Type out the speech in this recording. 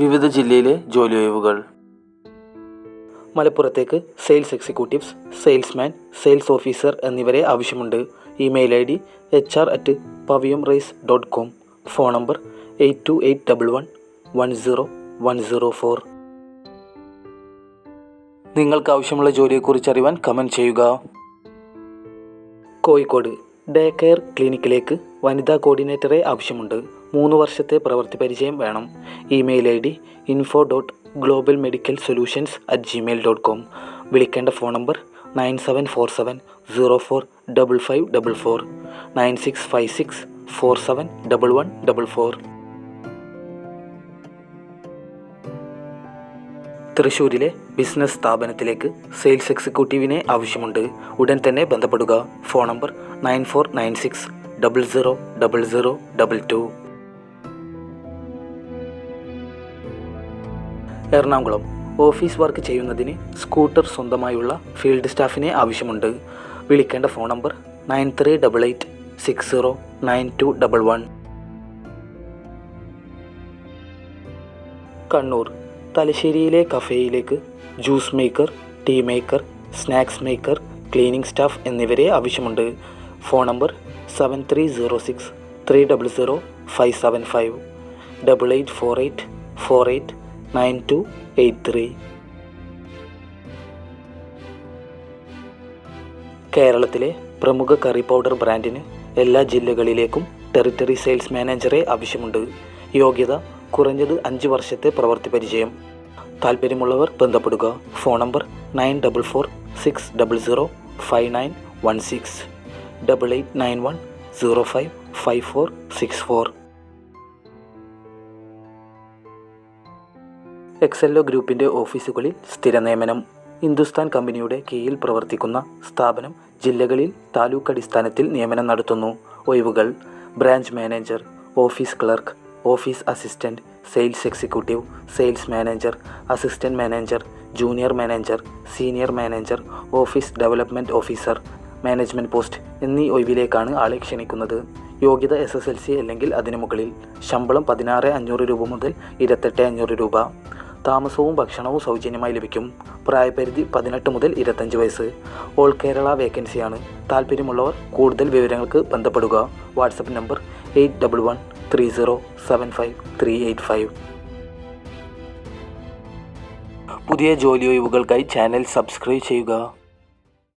വിവിധ ജില്ലയിലെ ജോലി ഒഴിവുകൾ. മലപ്പുറത്തേക്ക് sales executives, salesman, sales officer എന്നിവരെ ആവശ്യമുണ്ട്. Email ID hr@paviyamrice.com. Phone number 8281110104. നിങ്ങൾക്ക് ആവശ്യമുള്ള ജോലിയെക്കുറിച്ച് അറിയാൻ കമൻറ്റ് ചെയ്യുക. കോഴിക്കോട് ഡേ കെയർ ക്ലിനിക്കിലേക്ക് വനിതാ കോർഡിനേറ്ററെ ആവശ്യമുണ്ട്. 3 വർഷത്തെ പ്രവൃത്തി പരിചയം വേണം. Email ID info.globalmedicalsolutions@gmail.com. വിളിക്കേണ്ട ഫോൺ നമ്പർ 9747045544 9656471144. തൃശ്ശൂരിലെ ബിസിനസ് സ്ഥാപനത്തിലേക്ക് സെയിൽസ് എക്സിക്യൂട്ടീവിനെ ആവശ്യമുണ്ട്. ഉടൻ തന്നെ ബന്ധപ്പെടുക. Phone number 9496000022. Ernakulam office work ചെയ്യുന്നതിന് സ്കൂട്ടർ സ്വന്തമായുള്ള ഫീൽഡ് സ്റ്റാഫിനെ ആവശ്യമുണ്ട്. വിളിക്കേണ്ട ഫോൺ നമ്പർ 9388609211. കണ്ണൂർ തലശ്ശേരിയിലെ കഫേയിലേക്ക് juice maker, tea maker, snacks maker, cleaning staff എന്നിവരെ ആവശ്യമുണ്ട്. Phone number 7306300575 8848489283. കേരളത്തിലെ പ്രമുഖ കറി പൗഡർ ബ്രാൻഡിന് എല്ലാ ജില്ലകളിലേക്കും ടെറിട്ടറി സെയിൽസ് മാനേജറെ ആവശ്യമുണ്ട്. യോഗ്യത കുറഞ്ഞത് 5 വർഷത്തെ പ്രവൃത്തി പരിചയം. താൽപ്പര്യമുള്ളവർ ബന്ധപ്പെടുക. Phone number 9446005916 8891055464. എക്സെല്ലോ ഗ്രൂപ്പിൻ്റെ ഓഫീസുകളിൽ സ്ഥിര നിയമനം. ഹിന്ദുസ്ഥാൻ കമ്പനിയുടെ കീഴിൽ പ്രവർത്തിക്കുന്ന സ്ഥാപനം ജില്ലകളിൽ താലൂക്ക് അടിസ്ഥാനത്തിൽ നിയമനം നടത്തുന്നു. ഒഴിവുകൾ: branch manager, office clerk, office assistant, sales executive, sales manager, assistant manager, junior manager, senior manager, office development officer, management post എന്നീ ഒഴിവിലേക്കാണ് ആളെ ക്ഷണിക്കുന്നത്. യോഗ്യത SSLC അല്ലെങ്കിൽ അതിനു മുകളിൽ. ശമ്പളം 16,500 രൂപ മുതൽ 28,500 രൂപ. താമസവും ഭക്ഷണവും സൗജന്യമായി ലഭിക്കും. പ്രായപരിധി 18 മുതൽ 25 വയസ്സ്. ഓൾ കേരള വേക്കൻസിയാണ്. താൽപ്പര്യമുള്ളവർ കൂടുതൽ വിവരങ്ങൾക്ക് ബന്ധപ്പെടുക. WhatsApp number 8113075385. പുതിയ ജോലി ഒഴിവുകൾക്കായി ചാനൽ സബ്സ്ക്രൈബ് ചെയ്യുക.